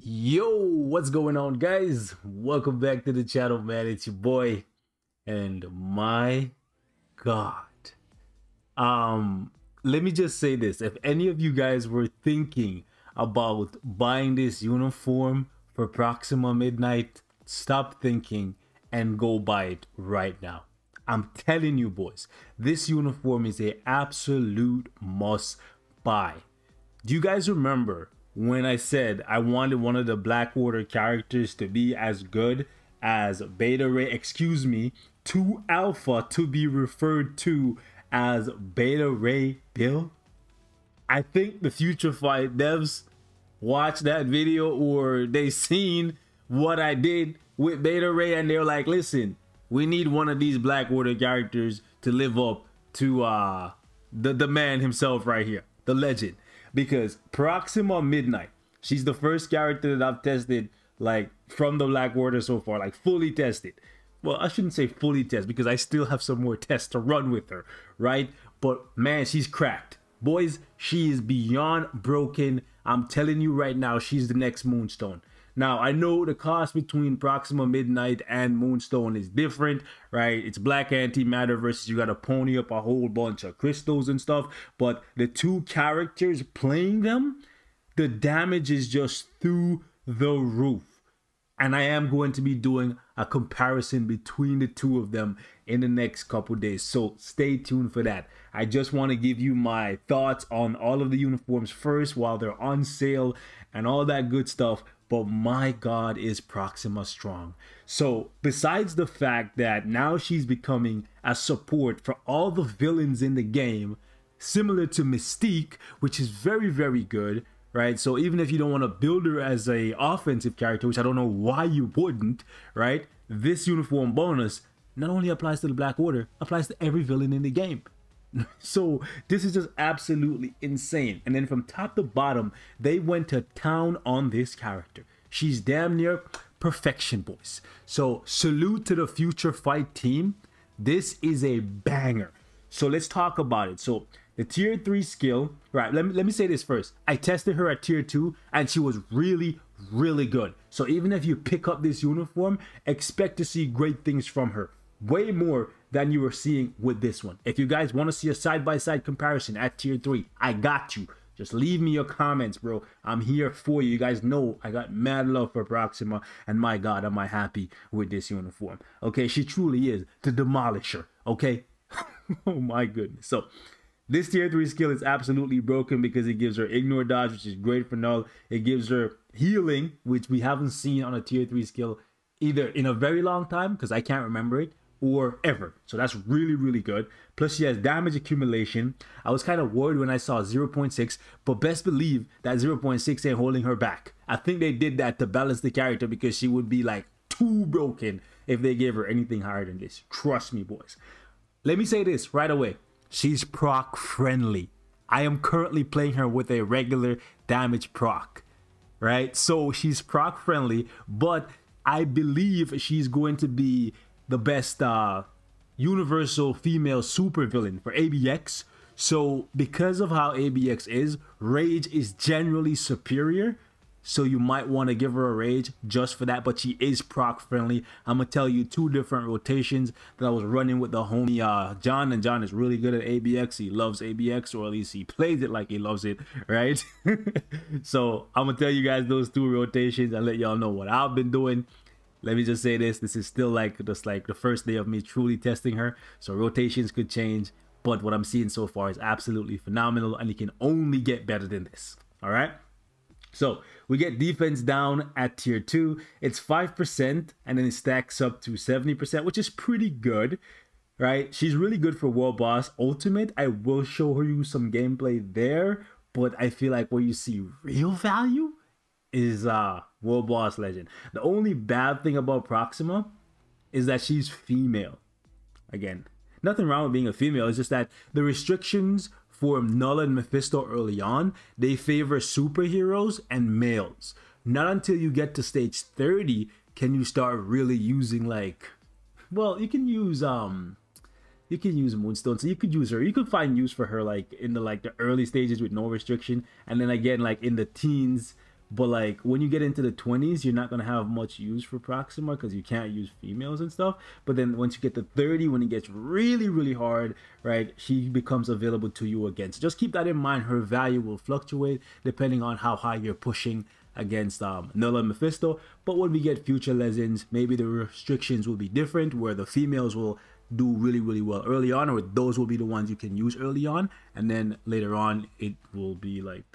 Yo, what's going on, guys? Welcome back to the channel, man. It's your boy, and my God. Let me just say this. If any of you guys were thinking about buying this uniform for PROXiMA MiDNiGHT, stop thinking and go buy it right now. I'm telling you, boys, this uniform is an absolute must buy. Do you guys remember when I said I wanted one of the Black Order characters to be as good as Beta Ray, 2 Alpha to be referred to as Beta Ray Bill? I think the Future Fight devs watched that video, or they seen what I did with Beta Ray, and they're like, listen, we need one of these Black Order characters to live up to the man himself right here, the legend. Because PROXiMA MiDNiGHT, she's the first character that I've tested, like, from the Black Order so far, like, fully tested. Well, I shouldn't say fully tested, because I still have some more tests to run with her, right? But, man, she's cracked. Boys, she is beyond broken. I'm telling you right now, she's the next Moonstone. Now, I know the cost between PROXiMA MiDNiGHT and Moonstone is different, right? It's black antimatter versus you got to pony up a whole bunch of crystals and stuff. But the two characters playing them, the damage is just through the roof. And I am going to be doing a comparison between the two of them in the next couple days. So stay tuned for that. I just want to give you my thoughts on all of the uniforms first while they're on sale and all that good stuff. But my God, is PROXiMA strong. So besides the fact that now she's becoming a support for all the villains in the game, similar to Mystique, which is very, very good, right? So even if you don't want to build her as a offensive character, which I don't know why you wouldn't, right? This uniform bonus not only applies to the Black Order, applies to every villain in the game. So this is just absolutely insane. And then from top to bottom, they went to town on this character. She's damn near perfection, boys. So salute to the Future Fight team. This is a banger. So let's talk about it. So the tier 3 skill, right? Let me say this first. I tested her at tier 2 and she was really, really good. So even if you pick up this uniform, expect to see great things from her. Way more than you were seeing with this one. If you guys want to see a side-by-side comparison at tier 3, I got you. Just leave me your comments, bro. I'm here for you. You guys know I got mad love for PROXiMA, and my God, am I happy with this uniform. Okay, she truly is the demolisher, okay? Oh my goodness. So this tier 3 skill is absolutely broken because it gives her ignore dodge, which is great for null. It gives her healing, which we haven't seen on a tier 3 skill either in a very long time, because I can't remember it, or ever. So that's really, really good. Plus she has damage accumulation. I was kind of worried when I saw 0.6, but best believe that 0.6 ain't holding her back. I think they did that to balance the character because she would be like too broken if they gave her anything higher than this. Trust me, boys. Let me say this right away. She's proc friendly. I am currently playing her with a regular damage proc, right? So she's proc friendly, but I believe she's going to be the best universal female supervillain for ABX. So because of how ABX is, Rage is generally superior. So you might want to give her a Rage just for that, but she is proc friendly. I'm gonna tell you 2 different rotations that I was running with the homie John, and John is really good at ABX. He loves ABX, or at least he plays it like he loves it, right? So I'm gonna tell you guys those 2 rotations and let y'all know what I've been doing. Let me just say this is still like the first day of me truly testing her, so rotations could change, but what I'm seeing so far is absolutely phenomenal, and it can only get better than this. All right, so we get defense down at tier 2. It's 5%, and then it stacks up to 70%, which is pretty good, right? She's really good for World Boss Ultimate. I will show you some gameplay there, but I feel like where you see real value is World Boss Legend. The only bad thing about PROXiMA is that she's female. Again, nothing wrong with being a female. It's just that the restrictions for Null and Mephisto early on, they favor superheroes and males. Not until you get to stage 30 can you start really using, like, well, you can use Moonstone, so you could use her. You could find use for her like in the early stages with no restriction, and then again like in the teens But like when you get into the 20s, you're not gonna have much use for PROXiMA because you can't use females and stuff. But then once you get to 30, when it gets really, really hard, right, she becomes available to you again. So just keep that in mind. Her value will fluctuate depending on how high you're pushing against Null and Mephisto. But when we get future legends, maybe the restrictions will be different, where the females will do really, really well early on, or those will be the ones you can use early on, and then later on it will be like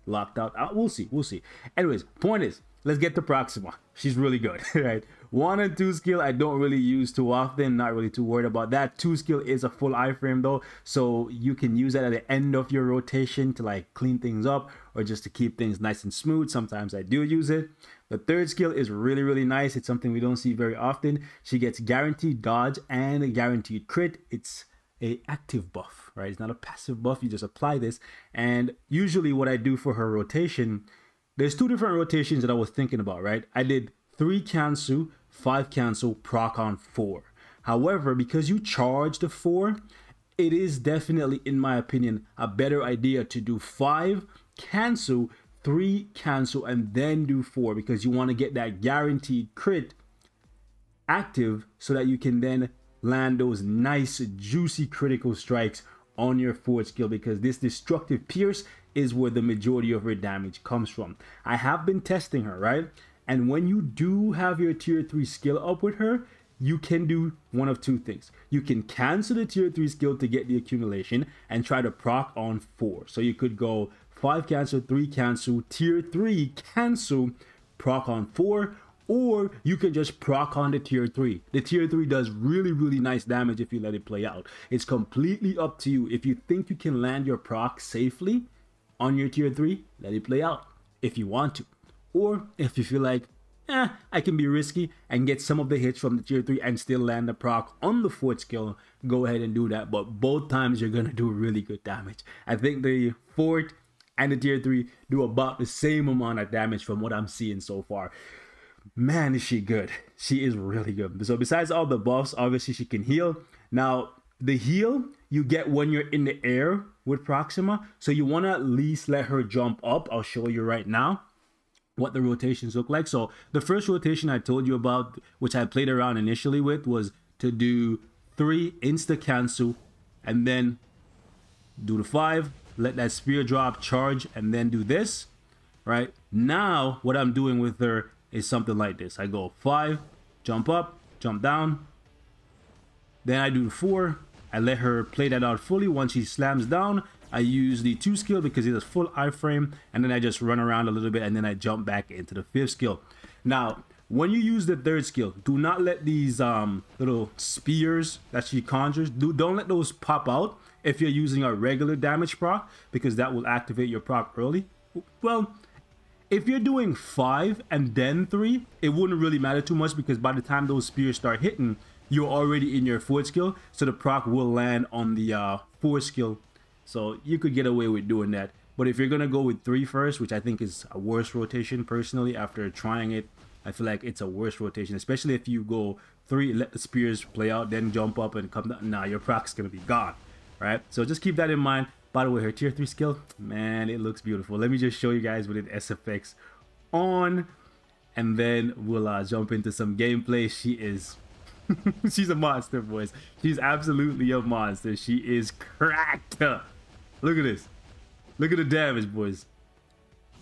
locked out. We'll see. Anyways, point is, let's get to PROXiMA. She's really good. Right, 1 and 2 skill I don't really use too often, not really too worried about that. 2 skill is a full iframe though, so you can use that at the end of your rotation to like clean things up or just to keep things nice and smooth. Sometimes I do use it. The 3rd skill is really, really nice. It's something we don't see very often. She gets guaranteed dodge and a guaranteed crit. It's a active buff, right? It's not a passive buff. You just apply this. And usually what I do for her rotation, there's 2 different rotations that I was thinking about, right? I did 3 cancel, 5 cancel, proc on 4. However, because you charge the 4, it is definitely, in my opinion, a better idea to do 5 cancel, 3 cancel, and then do 4, because you want to get that guaranteed crit active so that you can then land those nice juicy critical strikes on your 4th skill, because this destructive pierce is where the majority of her damage comes from. I have been testing her, right? And when you do have your tier 3 skill up with her, you can do one of 2 things. You can cancel the tier 3 skill to get the accumulation and try to proc on 4. So you could go 5 cancel, 3 cancel, tier 3 cancel, proc on 4, or you can just proc on the tier 3. The tier 3 does really, really nice damage if you let it play out. It's completely up to you. If you think you can land your proc safely on your tier 3, let it play out if you want to. Or if you feel like, I can be risky and get some of the hits from the tier 3 and still land the proc on the 4th skill, go ahead and do that. But both times you're gonna do really good damage. I think the 4th and the tier 3 do about the same amount of damage from what I'm seeing so far. Man, is she good. She is really good. So besides all the buffs, obviously she can heal. Now, the heal you get when you're in the air with PROXiMA, so you want to at least let her jump up. I'll show you right now what the rotations look like. So the first rotation I told you about, which I played around initially with, was to do 3 insta cancel and then do the 5, let that spear drop, charge, and then do this. Right now what I'm doing with her is something like this. I go 5, jump up, jump down, then I do the 4. I let her play that out fully. Once she slams down, I use the 2 skill because it's a full iframe, and then I just run around a little bit and then I jump back into the 5th skill. Now when you use the 3rd skill, do not let these little spears that she conjures, don't let those pop out if you're using a regular damage proc, because that will activate your proc early. Well, if you're doing 5 and then 3, it wouldn't really matter too much, because by the time those spears start hitting, you're already in your 4th skill, so the proc will land on the 4th skill. So you could get away with doing that. But if you're gonna go with 3 first, which I think is a worse rotation personally, after trying it, I feel like it's a worse rotation, especially if you go 3, let the spears play out, then jump up and come down. Nah, your proc's gonna be gone, right? So just keep that in mind. By the way, her tier 3 skill, man, it looks beautiful. Let me just show you guys with an SFX on, and then we'll jump into some gameplay. She is she's a monster, boys. She's absolutely a monster. She is cracked. Look at this. Look at the damage, boys.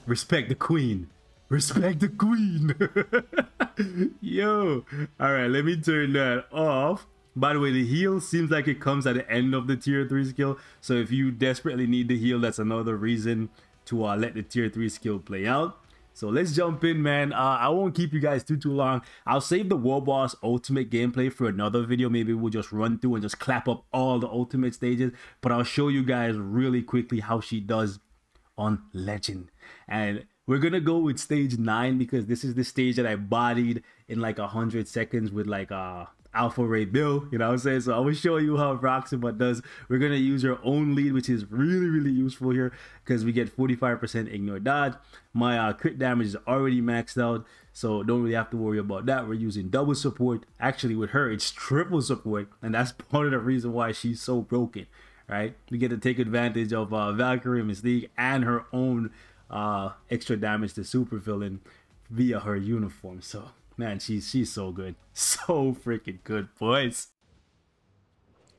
Respect the queen. Respect the queen. Yo. All right, let me turn that off. By the way, the heal seems like it comes at the end of the tier 3 skill. So if you desperately need the heal, that's another reason to let the tier 3 skill play out. So let's jump in, man. I won't keep you guys too long. I'll save the War Boss ultimate gameplay for another video. Maybe we'll just run through and just clap up all the ultimate stages. But I'll show you guys really quickly how she does on Legend. And we're gonna go with stage 9 because this is the stage that I bodied in like 100 seconds with like Alpha Ray Bill, you know what I'm saying? So I will show you how PROXiMA does. We're gonna use our own lead, which is really, really useful here because we get 45% ignore dodge. My crit damage is already maxed out, so don't really have to worry about that. We're using double support. Actually, with her, it's triple support, and that's part of the reason why she's so broken, right? We get to take advantage of Valkyrie, Mystique, and her own extra damage to supervillain via her uniform. So man, she's so good. So freaking good, boys.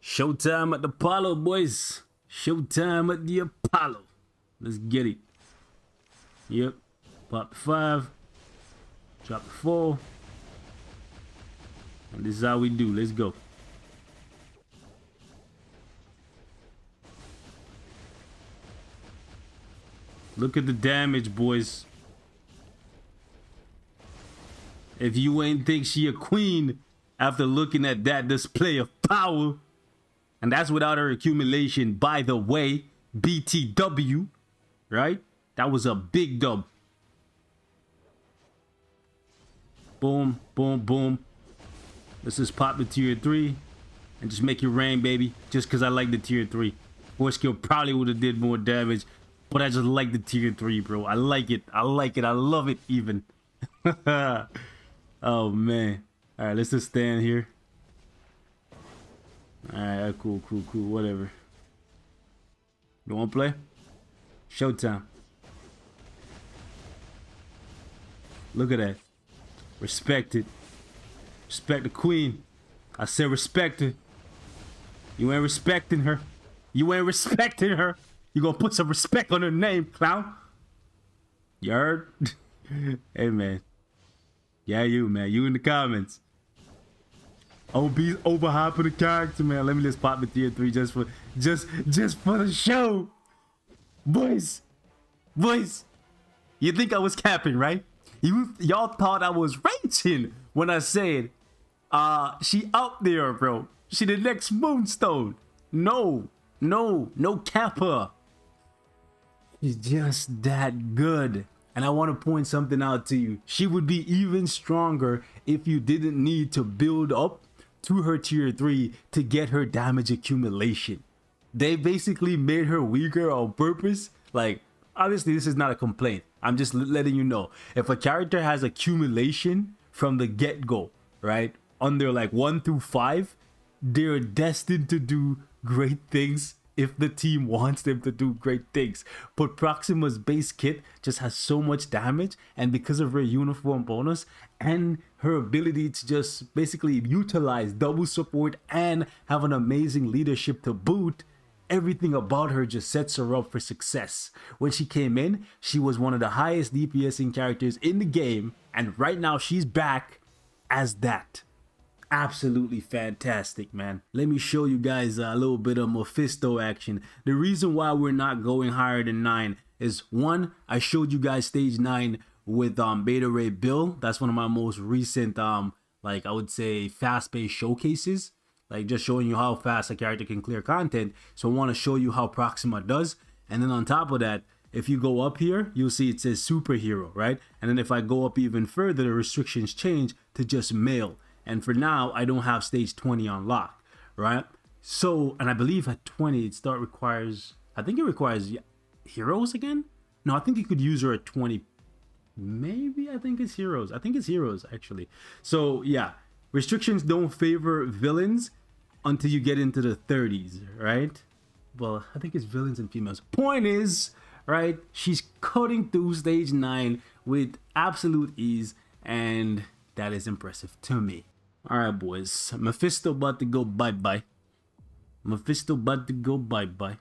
Showtime at the Apollo, boys. Showtime at the Apollo. Let's get it. Yep. Pop the 5. Drop the 4. And this is how we do. Let's go. Look at the damage, boys. If you ain't think she a queen after looking at that display of power, and that's without her accumulation, by the way, BTW, right? That was a big dub. Boom, boom, boom. Let's just pop the tier 3 and just make it rain, baby. Just because I like the tier 3. Force skill probably would have did more damage, but I just like the tier 3, bro. I like it. I like it. I love it even. Oh, man. All right, let's just stand here. All right, cool, cool, cool. Whatever. You want to play? Showtime. Look at that. Respect it. Respect the queen. I said respect her. You ain't respecting her. You ain't respecting her. You gonna put some respect on her name, clown. You heard? Hey, man. Yeah, you, man. You in the comments. OB's overhyping the character, man. Let me just pop the tier 3 just for the show. Boys. Boys. You think I was capping, right? Y'all thought I was raging when I said she out there, bro. She the next Moonstone. No capper. She's just that good. And I want to point something out to you. She would be even stronger if you didn't need to build up to her tier 3 to get her damage accumulation. They basically made her weaker on purpose. Like, obviously this is not a complaint. I'm just letting you know. If a character has accumulation from the get-go, right? Under like 1 through 5, they're destined to do great things if the team wants them to do great things. But PROXiMA's base kit just has so much damage, and because of her uniform bonus and her ability to just basically utilize double support and have an amazing leadership to boot, everything about her just sets her up for success. When she came in, she was one of the highest DPSing characters in the game, and right now she's back as that. Absolutely fantastic, man. Let me show you guys a little bit of Mephisto action. The reason why we're not going higher than 9 is, 1, I showed you guys stage 9 with Beta Ray Bill. That's one of my most recent like I would say fast-paced showcases, like just showing you how fast a character can clear content. So I want to show you how PROXiMA does. And then on top of that, if you go up here, you'll see it says superhero, right? And then if I go up even further, the restrictions change to just male. And for now, I don't have stage 20 on lock, right? So, and I believe at 20, it requires, I think it requires heroes again? No, I think you could use her at 20. Maybe, I think it's heroes. I think it's heroes, actually. So, yeah, restrictions don't favor villains until you get into the 30s, right? Well, I think it's villains and females. Point is, right, she's cutting through stage 9 with absolute ease, and that is impressive to me. Alright, boys. Mephisto about to go bye-bye. Mephisto about to go bye-bye.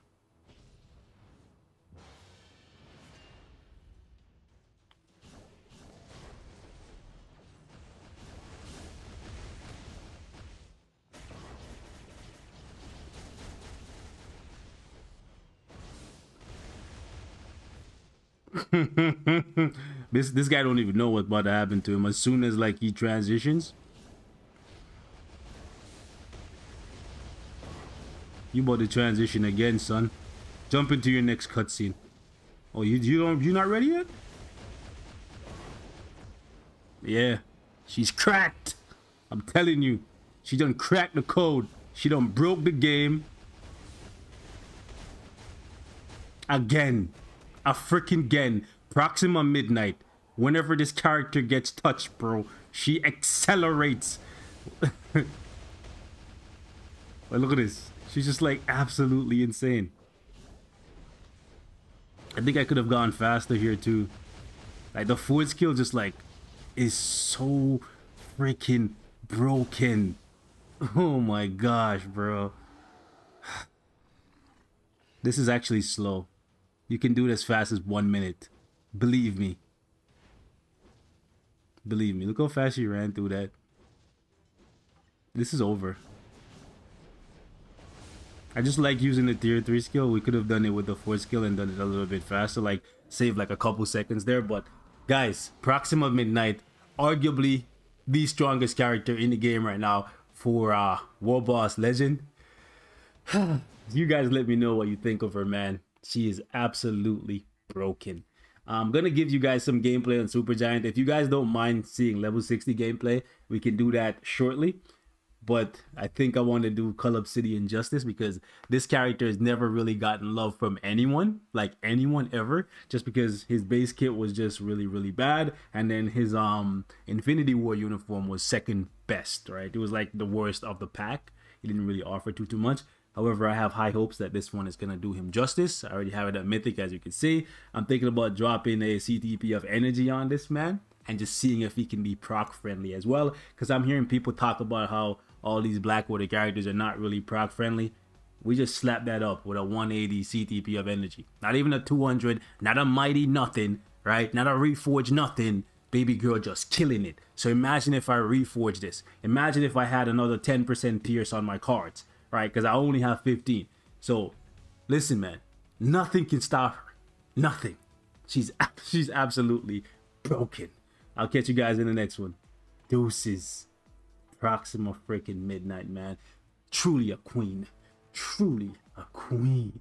This guy don't even know what's about to happen to him. As soon as like he transitions, you about to transition again, son. Jump into your next cutscene. Oh, you're not ready yet? Yeah, she's cracked. I'm telling you, she done cracked the code. She done broke the game again. A freaking again. PROXiMA MiDNiGHT. Whenever this character gets touched, bro, she accelerates. Well, look at this. She's just like absolutely insane. I think I could have gone faster here too. Like the forward skill just like is so freaking broken. Oh my gosh, bro. This is actually slow. You can do it as fast as 1 minute. Believe me. Believe me. Look how fast you ran through that. This is over. I just like using the tier 3 skill. We could have done it with the 4 skill and done it a little bit faster. Like save like a couple seconds there. But guys, PROXiMA MiDNiGHT, arguably the strongest character in the game right now for World Boss Legend. You guys let me know what you think of her, man. She is absolutely broken. I'm gonna give you guys some gameplay on Supergiant. If you guys don't mind seeing level 60 gameplay, we can do that shortly. But I think I want to do Call Obsidian justice because this character has never really gotten love from anyone, like anyone ever, just because his base kit was just really bad, and then his Infinity War uniform was second best, right? It was like the worst of the pack. He didn't really offer too much. However, I have high hopes that this one is going to do him justice. I already have it at Mythic, as you can see. I'm thinking about dropping a CTP of energy on this man and just seeing if he can be proc friendly as well, because I'm hearing people talk about how all these Blackwater characters are not really proc friendly. We just slap that up with a 180 CTP of energy. Not even a 200, not a mighty nothing, right? Not a reforge nothing. Baby girl just killing it. So imagine if I reforge this. Imagine if I had another 10% pierce on my cards, right? Because I only have 15. So listen, man, nothing can stop her. Nothing. She's absolutely broken. I'll catch you guys in the next one. Deuces. PROXiMA freaking MiDNiGHT, man. Truly a queen. Truly a queen.